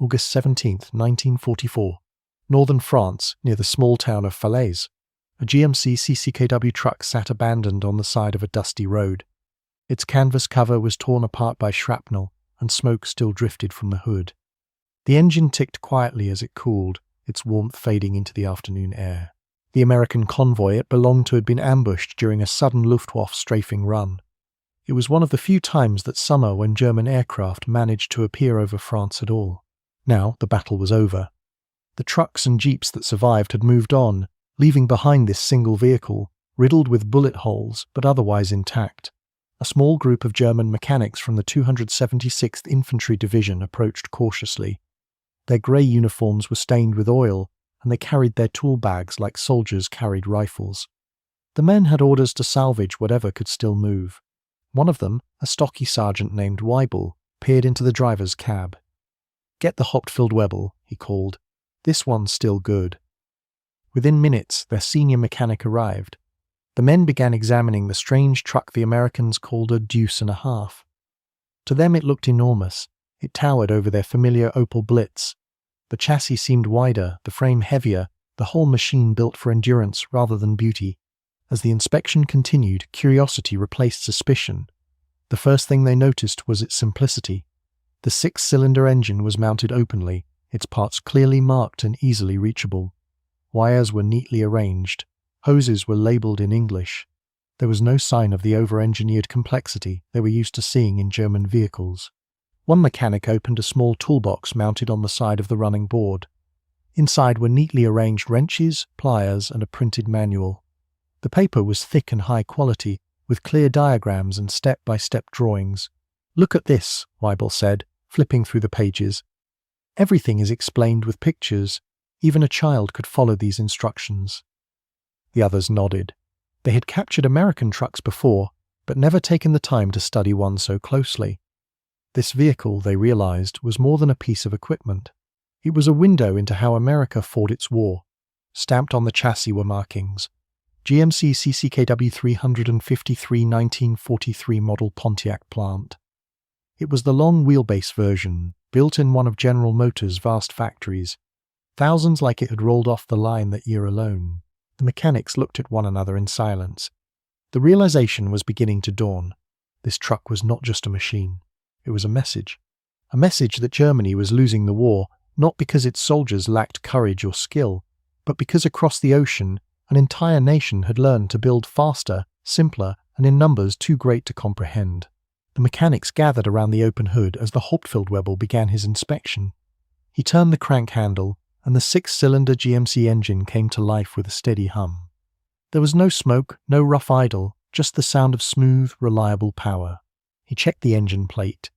August 17, 1944. Northern France, near the small town of Falaise. A GMC CCKW truck sat abandoned on the side of a dusty road. Its canvas cover was torn apart by shrapnel, and smoke still drifted from the hood. The engine ticked quietly as it cooled, its warmth fading into the afternoon air. The American convoy it belonged to had been ambushed during a sudden Luftwaffe strafing run. It was one of the few times that summer when German aircraft managed to appear over France at all. Now the battle was over. The trucks and jeeps that survived had moved on, leaving behind this single vehicle, riddled with bullet holes but otherwise intact. A small group of German mechanics from the 276th Infantry Division approached cautiously. Their grey uniforms were stained with oil, and they carried their tool bags like soldiers carried rifles. The men had orders to salvage whatever could still move. One of them, a stocky sergeant named Weibel, peered into the driver's cab. "Get the Hauptfeldwebel," he called. "This one's still good." Within minutes, their senior mechanic arrived. The men began examining the strange truck the Americans called a Deuce and a half. To them it looked enormous. It towered over their familiar Opel Blitz. The chassis seemed wider, the frame heavier, the whole machine built for endurance rather than beauty. As the inspection continued, curiosity replaced suspicion. The first thing they noticed was its simplicity. The 6-cylinder engine was mounted openly, its parts clearly marked and easily reachable. Wires were neatly arranged. Hoses were labelled in English. There was no sign of the over-engineered complexity they were used to seeing in German vehicles. One mechanic opened a small toolbox mounted on the side of the running board. Inside were neatly arranged wrenches, pliers, and a printed manual. The paper was thick and high quality, with clear diagrams and step-by-step drawings. "Look at this," Weibel said, flipping through the pages. "Everything is explained with pictures. Even a child could follow these instructions." The others nodded. They had captured American trucks before, but never taken the time to study one so closely. This vehicle, they realized, was more than a piece of equipment. It was a window into how America fought its war. Stamped on the chassis were markings: GMC CCKW 353 1943 model Pontiac plant. It was the long wheelbase version, built in one of General Motors' vast factories. Thousands like it had rolled off the line that year alone. The mechanics looked at one another in silence. The realization was beginning to dawn. This truck was not just a machine. It was a message. A message that Germany was losing the war, not because its soldiers lacked courage or skill, but because across the ocean, an entire nation had learned to build faster, simpler, and in numbers too great to comprehend. The mechanics gathered around the open hood as the Hauptfeldwebel began his inspection. He turned the crank handle, and the 6-cylinder GMC engine came to life with a steady hum. There was no smoke, no rough idle, just the sound of smooth, reliable power. He checked the engine plate.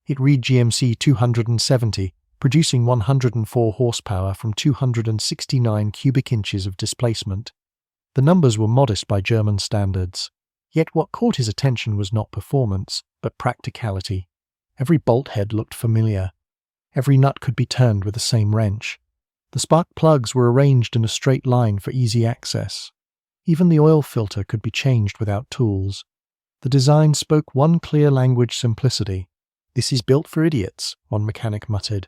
It read GMC 270, producing 104 horsepower from 269 cubic inches of displacement. The numbers were modest by German standards. Yet what caught his attention was not performance, but practicality. Every bolt head looked familiar. Every nut could be turned with the same wrench. The spark plugs were arranged in a straight line for easy access. Even the oil filter could be changed without tools. The design spoke one clear language: simplicity. "This is built for idiots," one mechanic muttered.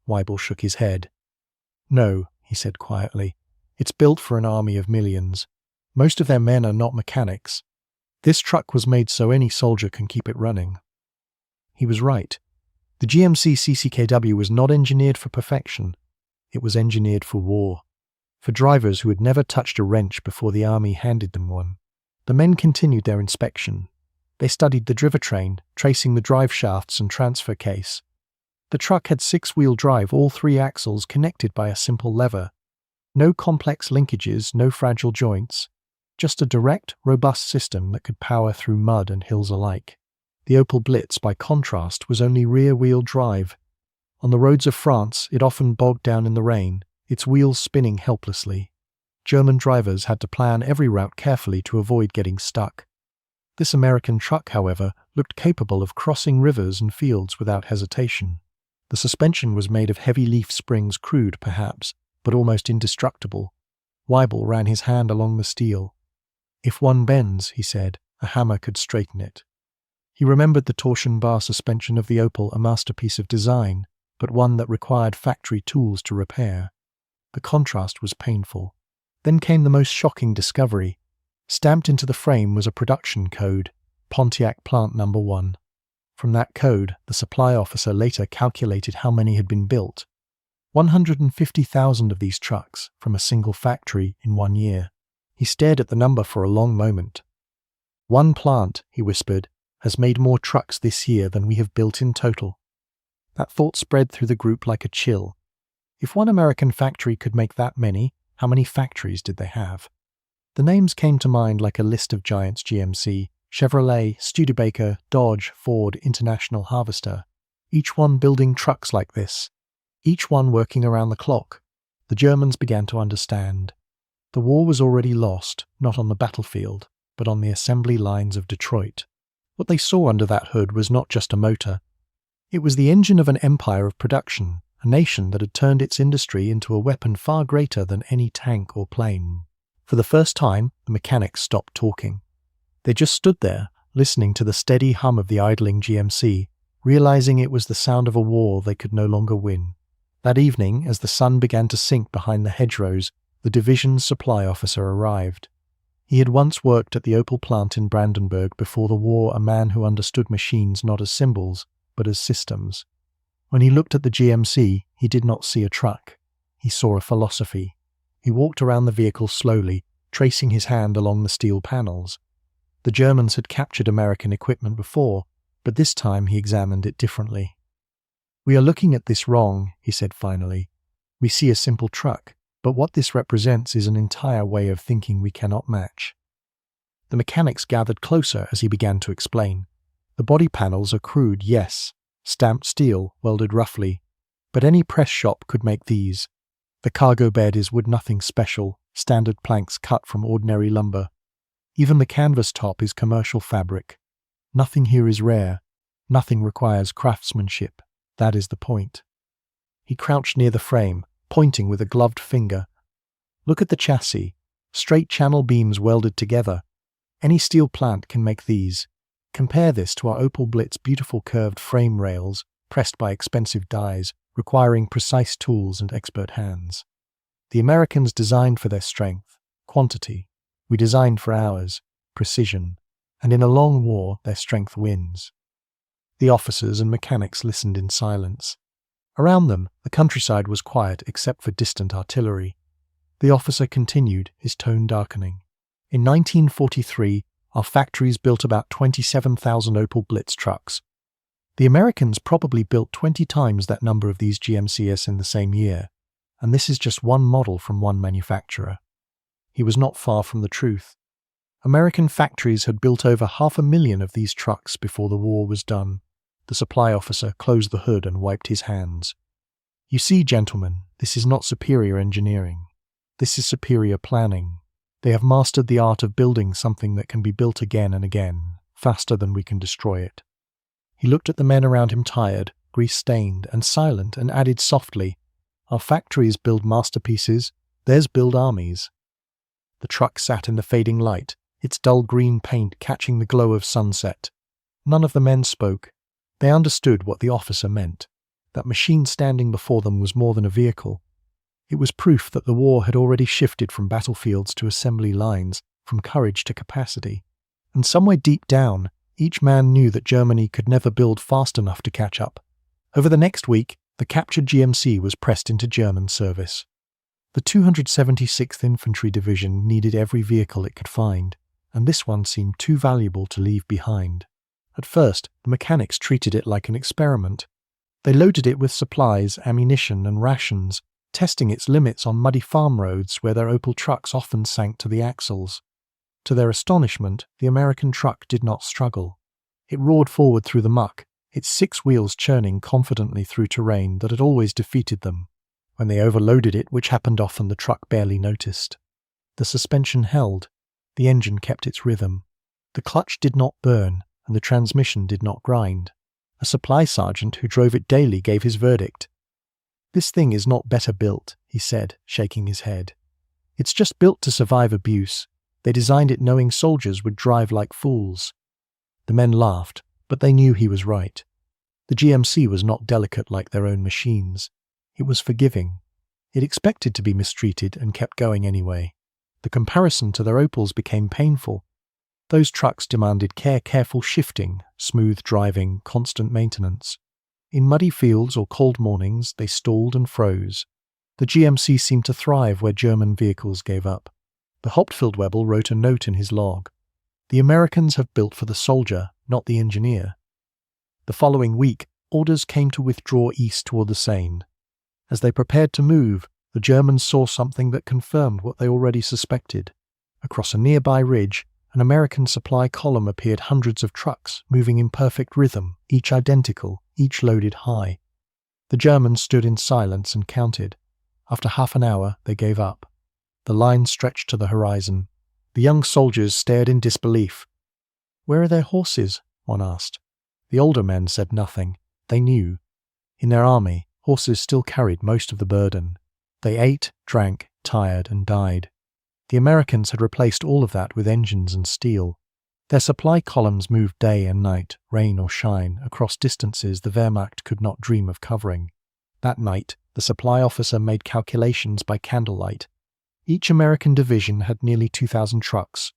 Weibel shook his head. "No," he said quietly. "It's built for an army of millions. Most of their men are not mechanics. This truck was made so any soldier can keep it running." He was right. The GMC CCKW was not engineered for perfection. It was engineered for war. For drivers who had never touched a wrench before the army handed them one. The men continued their inspection. They studied the drivetrain, tracing the drive shafts and transfer case. The truck had 6-wheel drive, all 3 axles connected by a simple lever. No complex linkages, no fragile joints. Just a direct, robust system that could power through mud and hills alike. The Opel Blitz, by contrast, was only rear-wheel drive. On the roads of France, it often bogged down in the rain, its wheels spinning helplessly. German drivers had to plan every route carefully to avoid getting stuck. This American truck, however, looked capable of crossing rivers and fields without hesitation. The suspension was made of heavy leaf springs, crude perhaps, but almost indestructible. Weibel ran his hand along the steel. "If one bends," he said, "a hammer could straighten it." He remembered the torsion bar suspension of the Opel, a masterpiece of design, but one that required factory tools to repair. The contrast was painful. Then came the most shocking discovery. Stamped into the frame was a production code, Pontiac Plant Number 1. From that code, the supply officer later calculated how many had been built. 150,000 of these trucks from a single factory in 1 year. He stared at the number for a long moment. "One plant," he whispered, "has made more trucks this year than we have built in total." That thought spread through the group like a chill. If one American factory could make that many, how many factories did they have? The names came to mind like a list of giants: GMC, Chevrolet, Studebaker, Dodge, Ford, International Harvester. Each one building trucks like this. Each one working around the clock. The Germans began to understand. The war was already lost, not on the battlefield, but on the assembly lines of Detroit. What they saw under that hood was not just a motor. It was the engine of an empire of production, a nation that had turned its industry into a weapon far greater than any tank or plane. For the first time, the mechanics stopped talking. They just stood there, listening to the steady hum of the idling GMC, realizing it was the sound of a war they could no longer win. That evening, as the sun began to sink behind the hedgerows, the division's supply officer arrived. He had once worked at the Opel plant in Brandenburg before the war, a man who understood machines not as symbols, but as systems. When he looked at the GMC, he did not see a truck. He saw a philosophy. He walked around the vehicle slowly, tracing his hand along the steel panels. The Germans had captured American equipment before, but this time he examined it differently. "We are looking at this wrong," he said finally. "We see a simple truck, but what this represents is an entire way of thinking we cannot match." The mechanics gathered closer as he began to explain. The body panels are crude, yes, stamped steel, welded roughly, but any press shop could make these. The cargo bed is wood, nothing special, standard planks cut from ordinary lumber. Even the canvas top is commercial fabric. Nothing here is rare. Nothing requires craftsmanship. That is the point. He crouched near the frame, pointing with a gloved finger. "Look at the chassis. Straight channel beams welded together. Any steel plant can make these. Compare this to our Opel Blitz beautiful curved frame rails, pressed by expensive dies, requiring precise tools and expert hands. The Americans designed for their strength, quantity. We designed for ours, precision. And in a long war, their strength wins." The officers and mechanics listened in silence. Around them, the countryside was quiet except for distant artillery. The officer continued, his tone darkening. "In 1943, our factories built about 27,000 Opel Blitz trucks. The Americans probably built 20 times that number of these GMCs in the same year, and this is just one model from one manufacturer." He was not far from the truth. American factories had built over 500,000 of these trucks before the war was done. The supply officer closed the hood and wiped his hands. "You see, gentlemen, this is not superior engineering. This is superior planning. They have mastered the art of building something that can be built again and again, faster than we can destroy it." He looked at the men around him, tired, grease-stained, and silent, and added softly, "Our factories build masterpieces, theirs build armies." The truck sat in the fading light, its dull green paint catching the glow of sunset. None of the men spoke. They understood what the officer meant. That machine standing before them was more than a vehicle. It was proof that the war had already shifted from battlefields to assembly lines, from courage to capacity. And somewhere deep down, each man knew that Germany could never build fast enough to catch up. Over the next week, the captured GMC was pressed into German service. The 276th Infantry Division needed every vehicle it could find, and this one seemed too valuable to leave behind. At first, the mechanics treated it like an experiment. They loaded it with supplies, ammunition, and rations, testing its limits on muddy farm roads where their Opel trucks often sank to the axles. To their astonishment, the American truck did not struggle. It roared forward through the muck, its 6 wheels churning confidently through terrain that had always defeated them. When they overloaded it, which happened often, the truck barely noticed. The suspension held. The engine kept its rhythm. The clutch did not burn, and the transmission did not grind. A supply sergeant who drove it daily gave his verdict. "This thing is not better built," he said, shaking his head. "It's just built to survive abuse. They designed it knowing soldiers would drive like fools." The men laughed, but they knew he was right. The GMC was not delicate like their own machines. It was forgiving. It expected to be mistreated and kept going anyway. The comparison to their Opels became painful. Those trucks demanded careful shifting, smooth driving, constant maintenance. In muddy fields or cold mornings, they stalled and froze. The GMC seemed to thrive where German vehicles gave up. The Hauptfeldwebel wrote a note in his log. The Americans have built for the soldier, not the engineer. The following week, orders came to withdraw east toward the Seine. As they prepared to move, the Germans saw something that confirmed what they already suspected. Across a nearby ridge, an American supply column appeared, hundreds of trucks, moving in perfect rhythm, each identical, each loaded high. The Germans stood in silence and counted. After half an hour, they gave up. The line stretched to the horizon. The young soldiers stared in disbelief. "Where are their horses?" one asked. The older men said nothing. They knew. In their army, horses still carried most of the burden. They ate, drank, tired, and died. The Americans had replaced all of that with engines and steel. Their supply columns moved day and night, rain or shine, across distances the Wehrmacht could not dream of covering. That night, the supply officer made calculations by candlelight. Each American division had nearly 2,000 trucks.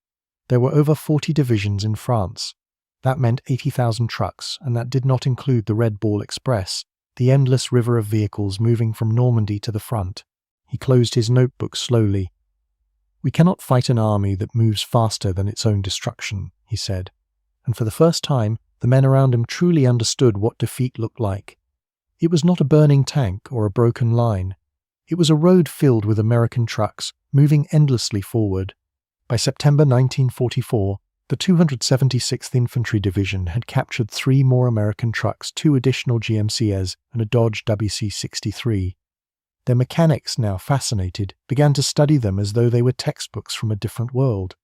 There were over 40 divisions in France. That meant 80,000 trucks, and that did not include the Red Ball Express, the endless river of vehicles moving from Normandy to the front. He closed his notebook slowly. "We cannot fight an army that moves faster than its own destruction," he said. And for the first time, the men around him truly understood what defeat looked like. It was not a burning tank or a broken line. It was a road filled with American trucks, moving endlessly forward. By September 1944, the 276th Infantry Division had captured 3 more American trucks, 2 additional GMCs, and a Dodge WC-63. Their mechanics, now fascinated, began to study them as though they were textbooks from a different world.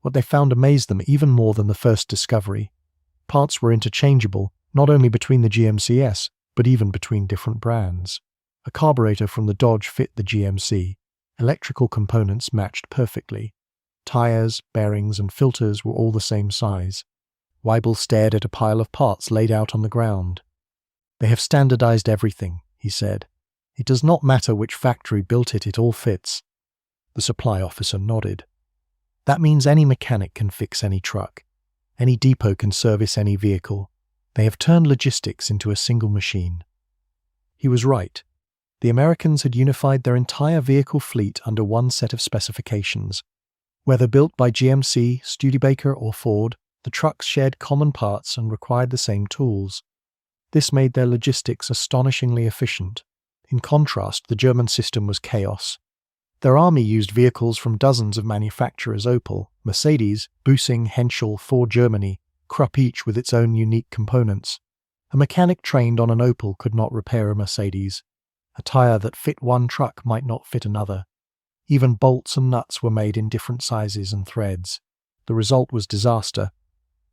What they found amazed them even more than the first discovery. Parts were interchangeable, not only between the GMCs, but even between different brands. A carburetor from the Dodge fit the GMC. Electrical components matched perfectly. Tires, bearings, and filters were all the same size. Weibel stared at a pile of parts laid out on the ground. "They have standardized everything," he said. "It does not matter which factory built it, it all fits." The supply officer nodded. "That means any mechanic can fix any truck. Any depot can service any vehicle. They have turned logistics into a single machine." He was right. The Americans had unified their entire vehicle fleet under one set of specifications. Whether built by GMC, Studebaker, or Ford, the trucks shared common parts and required the same tools. This made their logistics astonishingly efficient. In contrast, the German system was chaos. Their army used vehicles from dozens of manufacturers: Opel, Mercedes, Büssing, Henschel, Ford Germany, Krupp, each with its own unique components. A mechanic trained on an Opel could not repair a Mercedes. A tire that fit one truck might not fit another. Even bolts and nuts were made in different sizes and threads. The result was disaster.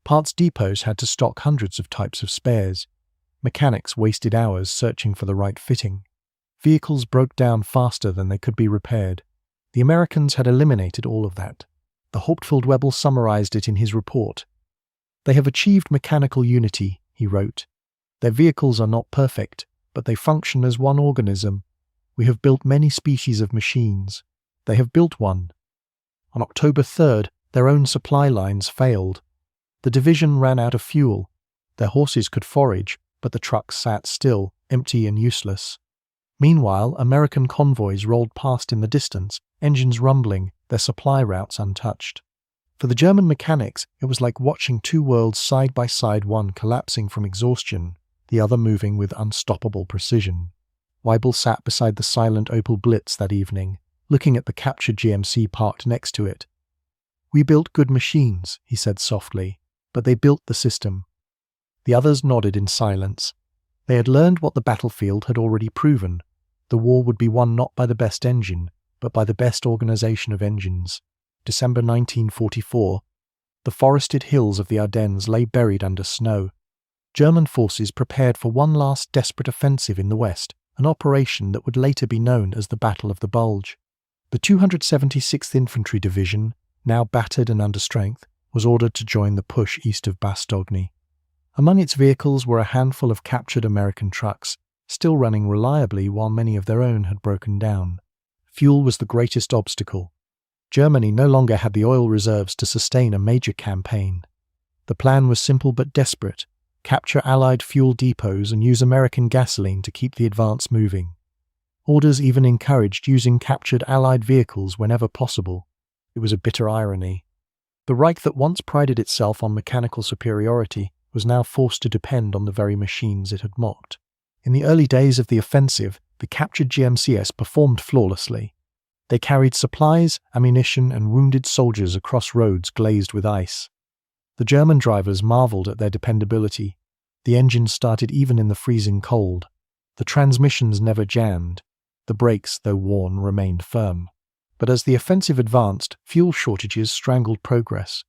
Parts depots had to stock hundreds of types of spares. Mechanics wasted hours searching for the right fitting. Vehicles broke down faster than they could be repaired. The Americans had eliminated all of that. The Hauptfeldwebel summarized it in his report. "They have achieved mechanical unity," he wrote. "Their vehicles are not perfect, but they function as one organism. We have built many species of machines. They have built one." On October 3rd, their own supply lines failed. The division ran out of fuel. Their horses could forage, but the trucks sat still, empty and useless. Meanwhile, American convoys rolled past in the distance, engines rumbling, their supply routes untouched. For the German mechanics, it was like watching 2 worlds side by side, one collapsing from exhaustion, the other moving with unstoppable precision. Weibel sat beside the silent Opel Blitz that evening, looking at the captured GMC parked next to it. "We built good machines," he said softly, "but they built the system." The others nodded in silence. They had learned what the battlefield had already proven. The war would be won not by the best engine, but by the best organization of engines. December 1944. The forested hills of the Ardennes lay buried under snow. German forces prepared for one last desperate offensive in the west, an operation that would later be known as the Battle of the Bulge. The 276th Infantry Division, now battered and under strength, was ordered to join the push east of Bastogne. Among its vehicles were a handful of captured American trucks, still running reliably while many of their own had broken down. Fuel was the greatest obstacle. Germany no longer had the oil reserves to sustain a major campaign. The plan was simple but desperate: capture Allied fuel depots and use American gasoline to keep the advance moving. Orders even encouraged using captured Allied vehicles whenever possible. It was a bitter irony. The Reich that once prided itself on mechanical superiority was now forced to depend on the very machines it had mocked. In the early days of the offensive, the captured GMCs performed flawlessly. They carried supplies, ammunition, and wounded soldiers across roads glazed with ice. The German drivers marveled at their dependability. The engines started even in the freezing cold. The transmissions never jammed. The brakes, though worn, remained firm. But as the offensive advanced, fuel shortages strangled progress.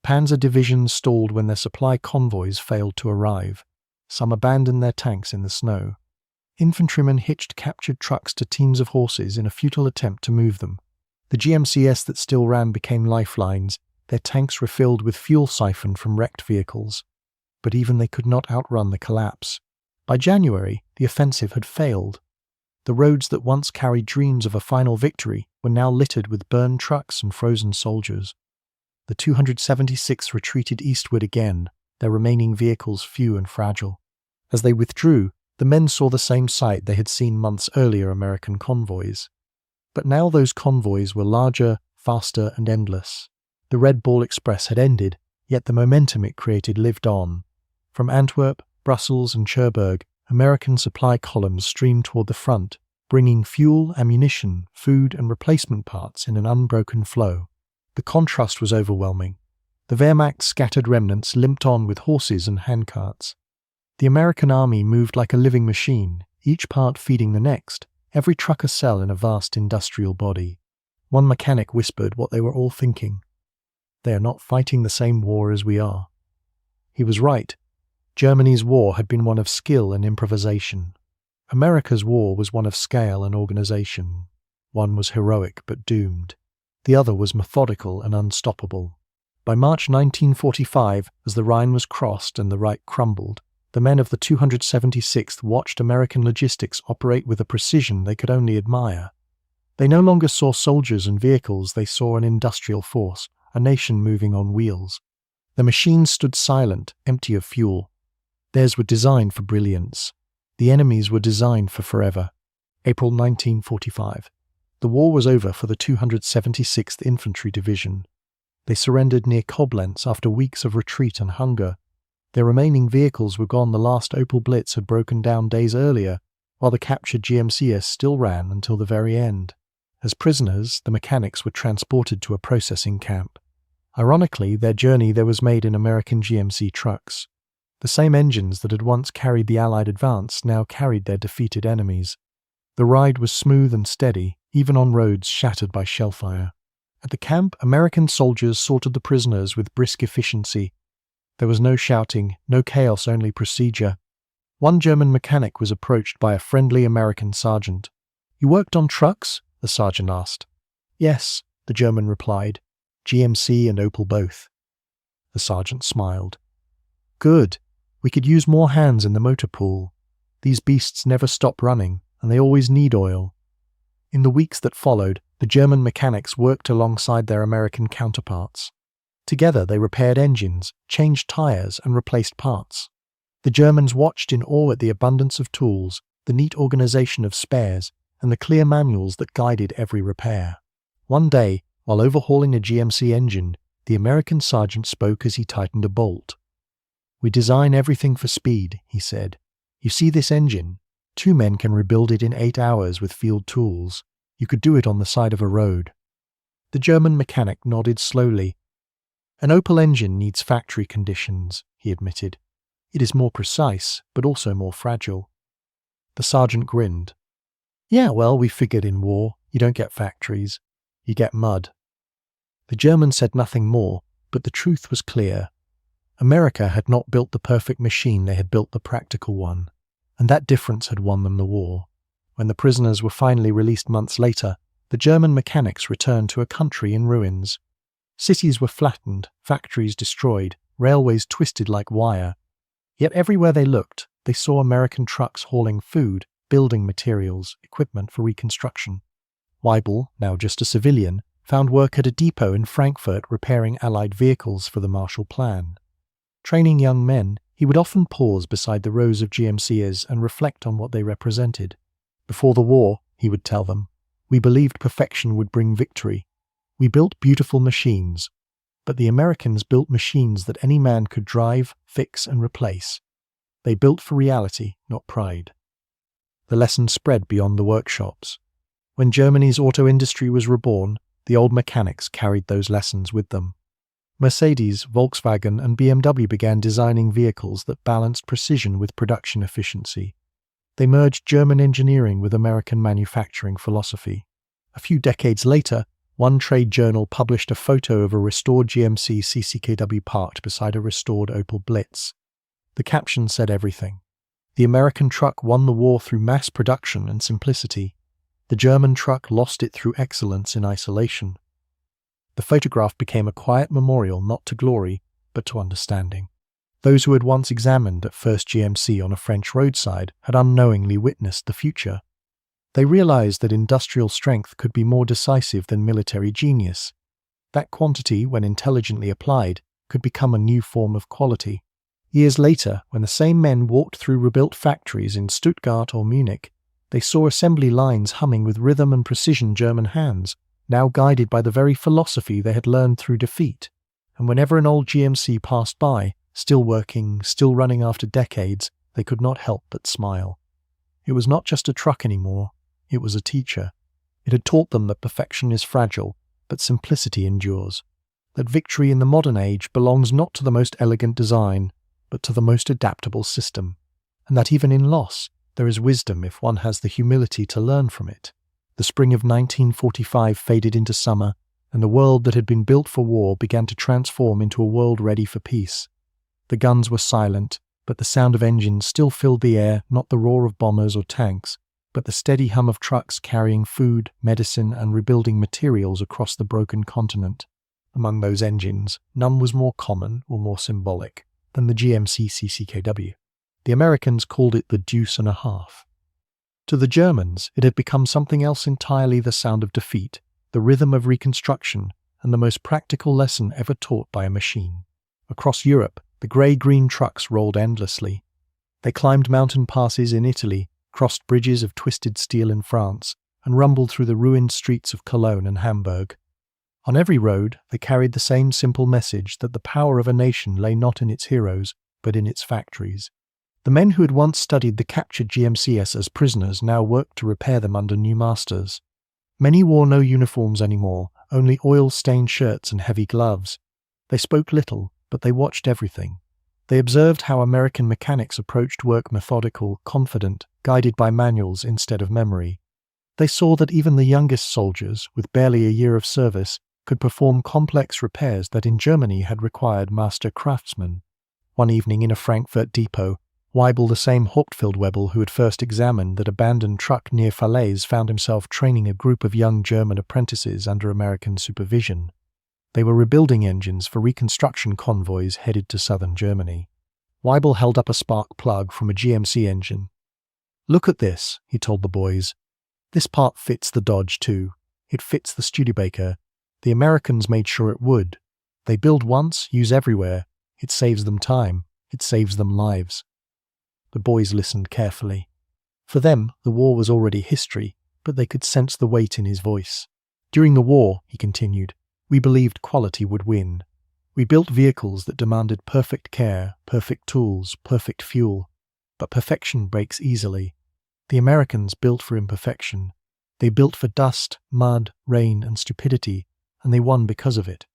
Panzer divisions stalled when their supply convoys failed to arrive. Some abandoned their tanks in the snow. Infantrymen hitched captured trucks to teams of horses in a futile attempt to move them. The GMCs that still ran became lifelines, their tanks refilled with fuel siphoned from wrecked vehicles. But even they could not outrun the collapse. By January, the offensive had failed. The roads that once carried dreams of a final victory were now littered with burned trucks and frozen soldiers. The 276 retreated eastward again, their remaining vehicles few and fragile. As they withdrew, the men saw the same sight they had seen months earlier: American convoys. But now those convoys were larger, faster, and endless. The Red Ball Express had ended, yet the momentum it created lived on. From Antwerp, Brussels, and Cherbourg, American supply columns streamed toward the front, bringing fuel, ammunition, food, and replacement parts in an unbroken flow. The contrast was overwhelming. The Wehrmacht's scattered remnants limped on with horses and handcarts. The American army moved like a living machine, each part feeding the next, every truck a cell in a vast industrial body. One mechanic whispered what they were all thinking: "They are not fighting the same war as we are." He was right. Germany's war had been one of skill and improvisation. America's war was one of scale and organization. One was heroic but doomed. The other was methodical and unstoppable. By March 1945, as the Rhine was crossed and the Reich crumbled, the men of the 276th watched American logistics operate with a precision they could only admire. They no longer saw soldiers and vehicles, they saw an industrial force, a nation moving on wheels. The machines stood silent, empty of fuel. Theirs were designed for brilliance. The enemy's were designed for forever. April 1945. The war was over for the 276th Infantry Division. They surrendered near Koblenz after weeks of retreat and hunger. Their remaining vehicles were gone. The last Opel Blitz had broken down days earlier, while the captured GMCs still ran until the very end. As prisoners, the mechanics were transported to a processing camp. Ironically, their journey there was made in American GMC trucks. The same engines that had once carried the Allied advance now carried their defeated enemies. The ride was smooth and steady, even on roads shattered by shellfire. At the camp, American soldiers sorted the prisoners with brisk efficiency. There was no shouting, no chaos, only procedure. One German mechanic was approached by a friendly American sergeant. "You worked on trucks?" the sergeant asked. "Yes," the German replied. "GMC and Opel both." The sergeant smiled. "Good. We could use more hands in the motor pool. These beasts never stop running, and they always need oil." In the weeks that followed, the German mechanics worked alongside their American counterparts. Together they repaired engines, changed tires, and replaced parts. The Germans watched in awe at the abundance of tools, the neat organization of spares, and the clear manuals that guided every repair. One day, while overhauling a GMC engine, the American sergeant spoke as he tightened a bolt. "We design everything for speed," he said. "You see this engine? 2 men can rebuild it in 8 hours with field tools. You could do it on the side of a road." The German mechanic nodded slowly. "An Opel engine needs factory conditions," he admitted. "It is more precise, but also more fragile." The sergeant grinned. "Yeah, well, we figured in war, you don't get factories. You get mud." The German said nothing more, but the truth was clear. America had not built the perfect machine, they had built the practical one. And that difference had won them the war. When the prisoners were finally released months later, the German mechanics returned to a country in ruins. Cities were flattened, factories destroyed, railways twisted like wire. Yet everywhere they looked, they saw American trucks hauling food, building materials, equipment for reconstruction. Weibel, now just a civilian, found work at a depot in Frankfurt repairing Allied vehicles for the Marshall Plan. Training young men, he would often pause beside the rows of GMCs and reflect on what they represented. Before the war, he would tell them, we believed perfection would bring victory. We built beautiful machines, but the Americans built machines that any man could drive, fix, and replace. They built for reality, not pride. The lesson spread beyond the workshops. When Germany's auto industry was reborn, the old mechanics carried those lessons with them. Mercedes, Volkswagen, and BMW began designing vehicles that balanced precision with production efficiency. They merged German engineering with American manufacturing philosophy. A few decades later, one trade journal published a photo of a restored GMC CCKW parked beside a restored Opel Blitz. The caption said everything. The American truck won the war through mass production and simplicity. The German truck lost it through excellence in isolation. The photograph became a quiet memorial not to glory, but to understanding. Those who had once examined at first GMC on a French roadside had unknowingly witnessed the future. They realized that industrial strength could be more decisive than military genius. That quantity, when intelligently applied, could become a new form of quality. Years later, when the same men walked through rebuilt factories in Stuttgart or Munich, they saw assembly lines humming with rhythm and precision German hands, now guided by the very philosophy they had learned through defeat. And whenever an old GMC passed by, still working, still running after decades, they could not help but smile. It was not just a truck anymore, it was a teacher. It had taught them that perfection is fragile, but simplicity endures. That victory in the modern age belongs not to the most elegant design, but to the most adaptable system. And that even in loss, there is wisdom if one has the humility to learn from it. The spring of 1945 faded into summer, and the world that had been built for war began to transform into a world ready for peace. The guns were silent, but the sound of engines still filled the air, not the roar of bombers or tanks, but the steady hum of trucks carrying food, medicine, and rebuilding materials across the broken continent. Among those engines, none was more common or more symbolic than the GMC CCKW. The Americans called it the Deuce and a half. To the Germans, it had become something else entirely: the sound of defeat, the rhythm of reconstruction, and the most practical lesson ever taught by a machine. Across Europe, the grey-green trucks rolled endlessly. They climbed mountain passes in Italy, crossed bridges of twisted steel in France, and rumbled through the ruined streets of Cologne and Hamburg. On every road, they carried the same simple message that the power of a nation lay not in its heroes, but in its factories. The men who had once studied the captured GMCs as prisoners now worked to repair them under new masters. Many wore no uniforms anymore, only oil-stained shirts and heavy gloves. They spoke little, but they watched everything. They observed how American mechanics approached work methodical, confident, guided by manuals instead of memory. They saw that even the youngest soldiers, with barely a year of service, could perform complex repairs that in Germany had required master craftsmen. One evening in a Frankfurt depot, Weibel, the same Hauptfeldwebel who had first examined that abandoned truck near Falaise, found himself training a group of young German apprentices under American supervision. They were rebuilding engines for reconstruction convoys headed to southern Germany. Weibel held up a spark plug from a GMC engine. "Look at this," he told the boys. "This part fits the Dodge too. It fits the Studebaker. The Americans made sure it would. They build once, use everywhere. It saves them time. It saves them lives." The boys listened carefully. For them, the war was already history, but they could sense the weight in his voice. "During the war," he continued, "we believed quality would win. We built vehicles that demanded perfect care, perfect tools, perfect fuel. But perfection breaks easily. The Americans built for imperfection. They built for dust, mud, rain, and stupidity, and they won because of it."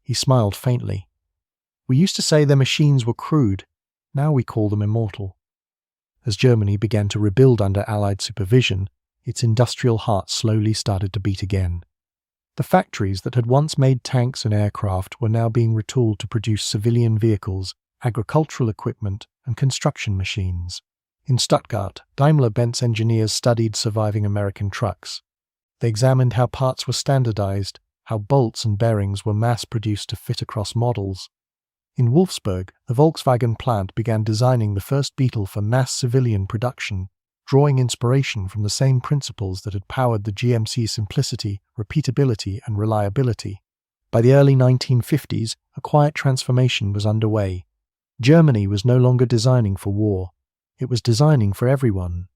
He smiled faintly. "We used to say their machines were crude. Now we call them immortal." As Germany began to rebuild under Allied supervision, its industrial heart slowly started to beat again. The factories that had once made tanks and aircraft were now being retooled to produce civilian vehicles, agricultural equipment, and construction machines. In Stuttgart, Daimler-Benz engineers studied surviving American trucks. They examined how parts were standardized, how bolts and bearings were mass-produced to fit across models. In Wolfsburg, the Volkswagen plant began designing the first Beetle for mass civilian production, drawing inspiration from the same principles that had powered the GMC's simplicity, repeatability, and reliability. By the early 1950s, a quiet transformation was underway. Germany was no longer designing for war. It was designing for everyone.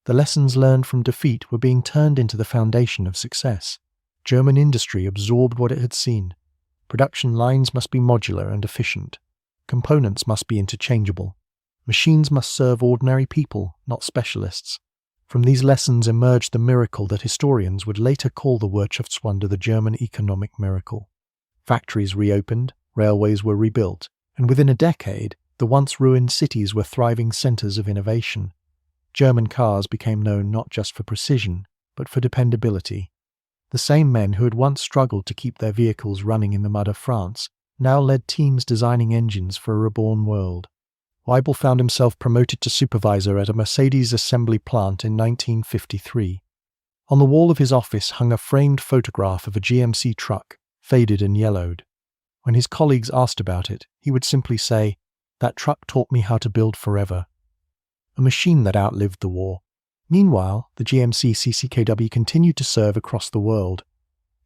The lessons learned from defeat were being turned into the foundation of success. German industry absorbed what it had seen. Production lines must be modular and efficient. Components must be interchangeable. Machines must serve ordinary people, not specialists. From these lessons emerged the miracle that historians would later call the Wirtschaftswunder, the German economic miracle. Factories reopened, railways were rebuilt, and within a decade, the once ruined cities were thriving centers of innovation. German cars became known not just for precision, but for dependability. The same men who had once struggled to keep their vehicles running in the mud of France now led teams designing engines for a reborn world. Weibel found himself promoted to supervisor at a Mercedes assembly plant in 1953. On the wall of his office hung a framed photograph of a GMC truck, faded and yellowed. When his colleagues asked about it, he would simply say, "That truck taught me how to build forever." A machine that outlived the war. Meanwhile, the GMC CCKW continued to serve across the world.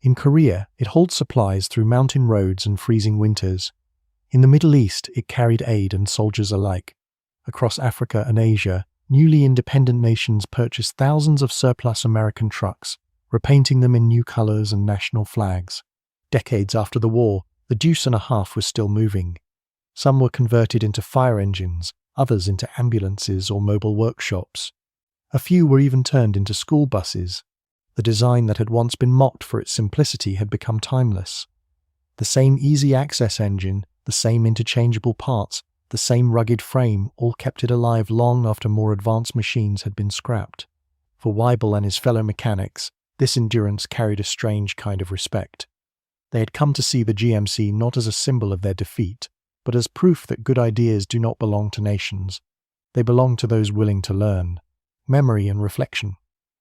In Korea, it hauled supplies through mountain roads and freezing winters. In the Middle East, it carried aid and soldiers alike. Across Africa and Asia, newly independent nations purchased thousands of surplus American trucks, repainting them in new colors and national flags. Decades after the war, the Deuce and a half was still moving. Some were converted into fire engines, others into ambulances or mobile workshops. A few were even turned into school buses. The design that had once been mocked for its simplicity had become timeless. The same easy access engine, the same interchangeable parts, the same rugged frame all kept it alive long after more advanced machines had been scrapped. For Weibel and his fellow mechanics, this endurance carried a strange kind of respect. They had come to see the GMC not as a symbol of their defeat, but as proof that good ideas do not belong to nations. They belong to those willing to learn. Memory and reflection.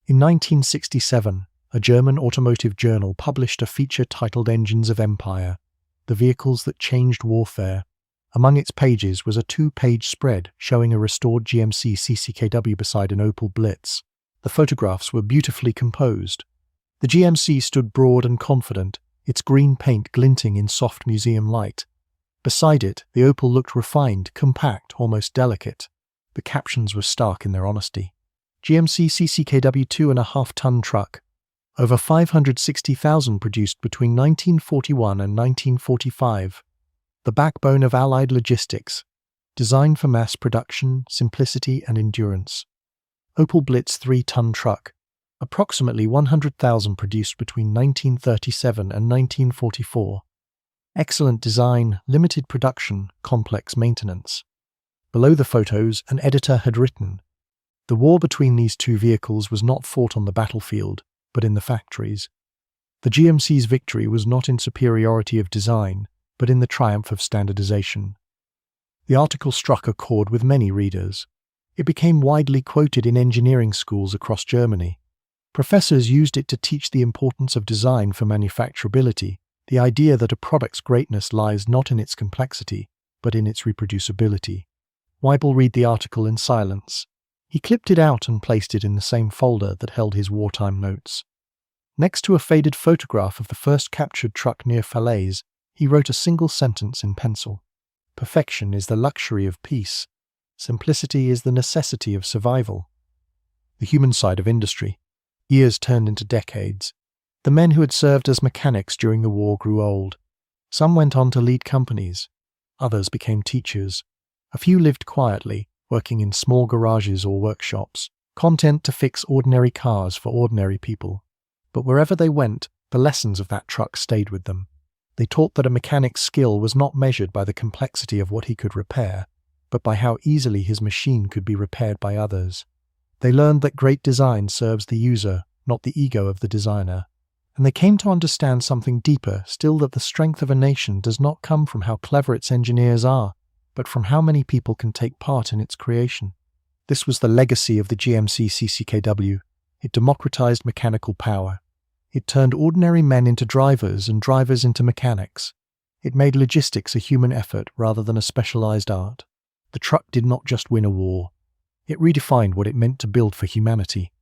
In 1967, a German automotive journal published a feature titled Engines of Empire, the vehicles that changed warfare. Among its pages was a 2-page spread showing a restored GMC CCKW beside an Opel Blitz. The photographs were beautifully composed. The GMC stood broad and confident, its green paint glinting in soft museum light. Beside it, the Opel looked refined, compact, almost delicate. The captions were stark in their honesty. GMC CCKW 2.5-ton truck. Over 560,000 produced between 1941 and 1945. The backbone of Allied logistics. Designed for mass production, simplicity and endurance. Opel Blitz 3-ton truck. Approximately 100,000 produced between 1937 and 1944. Excellent design, limited production, complex maintenance. Below the photos, an editor had written, "The war between these two vehicles was not fought on the battlefield, but in the factories. The GMC's victory was not in superiority of design, but in the triumph of standardization." The article struck a chord with many readers. It became widely quoted in engineering schools across Germany. Professors used it to teach the importance of design for manufacturability, the idea that a product's greatness lies not in its complexity, but in its reproducibility. Weibel read the article in silence. He clipped it out and placed it in the same folder that held his wartime notes. Next to a faded photograph of the first captured truck near Falaise, he wrote a single sentence in pencil. "Perfection is the luxury of peace. Simplicity is the necessity of survival." The human side of industry. Years turned into decades. The men who had served as mechanics during the war grew old. Some went on to lead companies. Others became teachers. A few lived quietly, working in small garages or workshops, content to fix ordinary cars for ordinary people. But wherever they went, the lessons of that truck stayed with them. They taught that a mechanic's skill was not measured by the complexity of what he could repair, but by how easily his machine could be repaired by others. They learned that great design serves the user, not the ego of the designer. And they came to understand something deeper still, that the strength of a nation does not come from how clever its engineers are, but from how many people can take part in its creation. This was the legacy of the GMC CCKW. It democratized mechanical power. It turned ordinary men into drivers and drivers into mechanics. It made logistics a human effort rather than a specialized art. The truck did not just win a war. It redefined what it meant to build for humanity.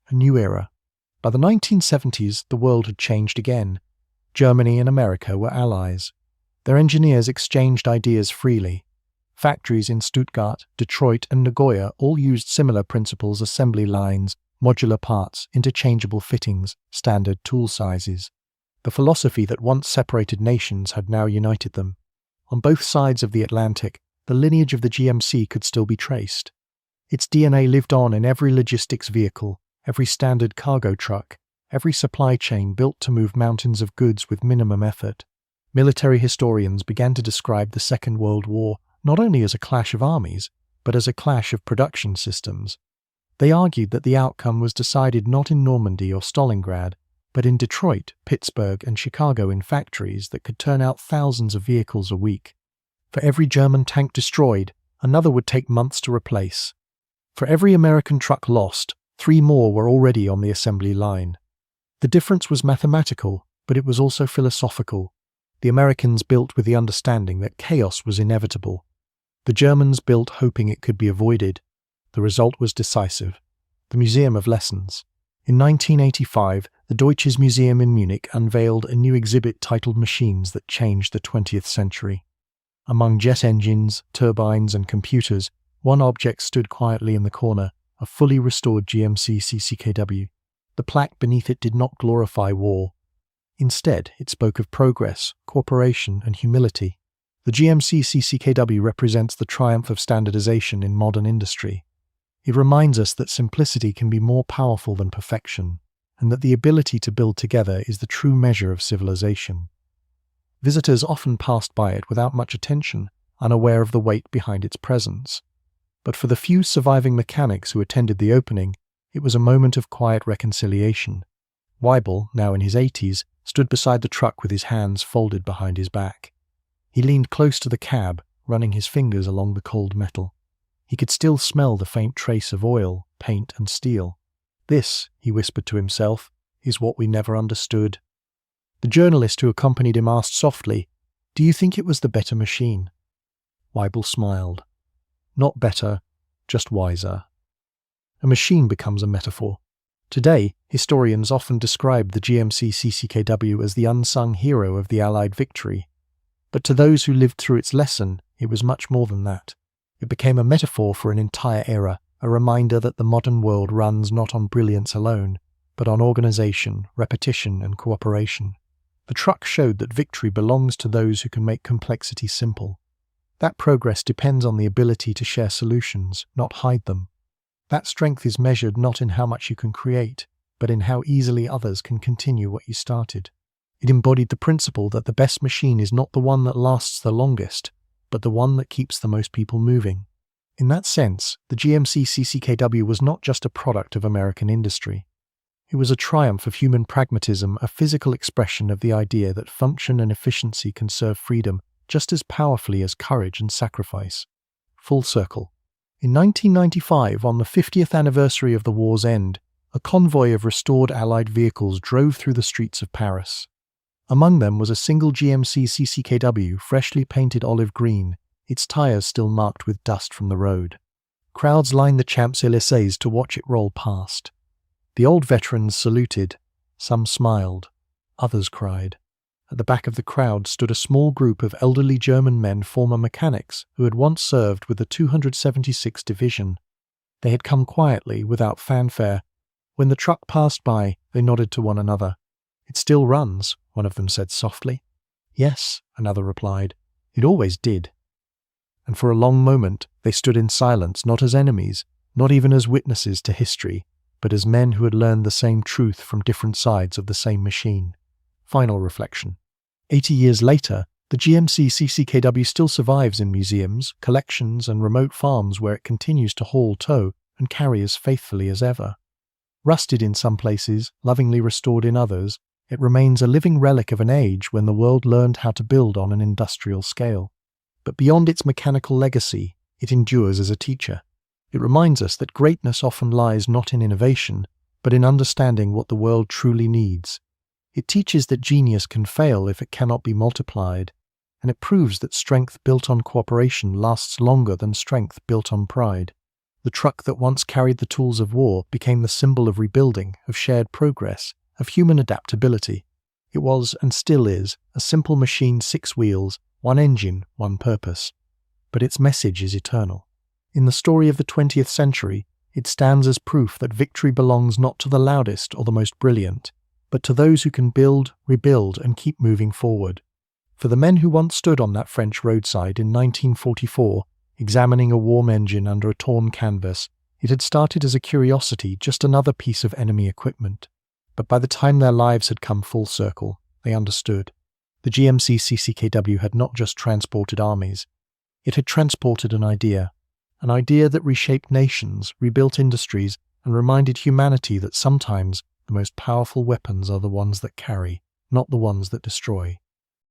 A new era. By the 1970s, the world had changed again. Germany and America were allies. Their engineers exchanged ideas freely. Factories in Stuttgart, Detroit, and Nagoya all used similar principles: assembly lines, modular parts, interchangeable fittings, standard tool sizes. The philosophy that once separated nations had now united them. On both sides of the Atlantic, the lineage of the GMC could still be traced. Its DNA lived on in every logistics vehicle, every standard cargo truck, every supply chain built to move mountains of goods with minimum effort. Military historians began to describe the Second World War not only as a clash of armies, but as a clash of production systems. They argued that the outcome was decided not in Normandy or Stalingrad, but in Detroit, Pittsburgh, and Chicago, in factories that could turn out thousands of vehicles a week. For every German tank destroyed, another would take months to replace. For every American truck lost, 3 more were already on the assembly line. The difference was mathematical, but it was also philosophical. The Americans built with the understanding that chaos was inevitable. The Germans built hoping it could be avoided. The result was decisive. The Museum of Lessons. In 1985, the Deutsches Museum in Munich unveiled a new exhibit titled Machines That Changed the 20th Century. Among jet engines, turbines, and computers, one object stood quietly in the corner, a fully restored GMC CCKW. The plaque beneath it did not glorify war. Instead, it spoke of progress, cooperation, and humility. The GMC CCKW represents the triumph of standardization in modern industry. It reminds us that simplicity can be more powerful than perfection, and that the ability to build together is the true measure of civilization. Visitors often passed by it without much attention, unaware of the weight behind its presence. But for the few surviving mechanics who attended the opening, it was a moment of quiet reconciliation. Weibel, now in his 80s, stood beside the truck with his hands folded behind his back. He leaned close to the cab, running his fingers along the cold metal. He could still smell the faint trace of oil, paint, and steel. "This," he whispered to himself, "is what we never understood." The journalist who accompanied him asked softly, "Do you think it was the better machine?" Weibel smiled. "Not better, just wiser." A machine becomes a metaphor. Today, historians often describe the GMC CCKW as the unsung hero of the Allied victory. But to those who lived through its lesson, it was much more than that. It became a metaphor for an entire era, a reminder that the modern world runs not on brilliance alone, but on organization, repetition, and cooperation. The truck showed that victory belongs to those who can make complexity simple. That progress depends on the ability to share solutions, not hide them. That strength is measured not in how much you can create, but in how easily others can continue what you started. It embodied the principle that the best machine is not the one that lasts the longest, but the one that keeps the most people moving. In that sense, the GMC CCKW was not just a product of American industry. It was a triumph of human pragmatism, a physical expression of the idea that function and efficiency can serve freedom just as powerfully as courage and sacrifice. Full circle. In 1995, on the 50th anniversary of the war's end, a convoy of restored Allied vehicles drove through the streets of Paris. Among them was a single GMC CCKW, freshly painted olive green, its tires still marked with dust from the road. Crowds lined the Champs-Élysées to watch it roll past. The old veterans saluted. Some smiled. Others cried. At the back of the crowd stood a small group of elderly German men, former mechanics, who had once served with the 276th Division. They had come quietly, without fanfare. When the truck passed by, they nodded to one another. "It still runs," one of them said softly. "Yes," another replied. "It always did." And for a long moment, they stood in silence, not as enemies, not even as witnesses to history, but as men who had learned the same truth from different sides of the same machine. Final reflection. 80 years later, the GMC CCKW still survives in museums, collections, and remote farms where it continues to haul, tow, and carry as faithfully as ever. Rusted in some places, lovingly restored in others, it remains a living relic of an age when the world learned how to build on an industrial scale. But beyond its mechanical legacy, it endures as a teacher. It reminds us that greatness often lies not in innovation, but in understanding what the world truly needs. It teaches that genius can fail if it cannot be multiplied, and it proves that strength built on cooperation lasts longer than strength built on pride. The truck that once carried the tools of war became the symbol of rebuilding, of shared progress, of human adaptability. It was, and still is, a simple machine, 6 wheels, 1 engine, 1 purpose. But its message is eternal. In the story of the 20th century, it stands as proof that victory belongs not to the loudest or the most brilliant, but to those who can build, rebuild, and keep moving forward. For the men who once stood on that French roadside in 1944, examining a warm engine under a torn canvas, it had started as a curiosity, just another piece of enemy equipment. But by the time their lives had come full circle, they understood. The GMC CCKW had not just transported armies. It had transported an idea that reshaped nations, rebuilt industries, and reminded humanity that sometimes the most powerful weapons are the ones that carry, not the ones that destroy.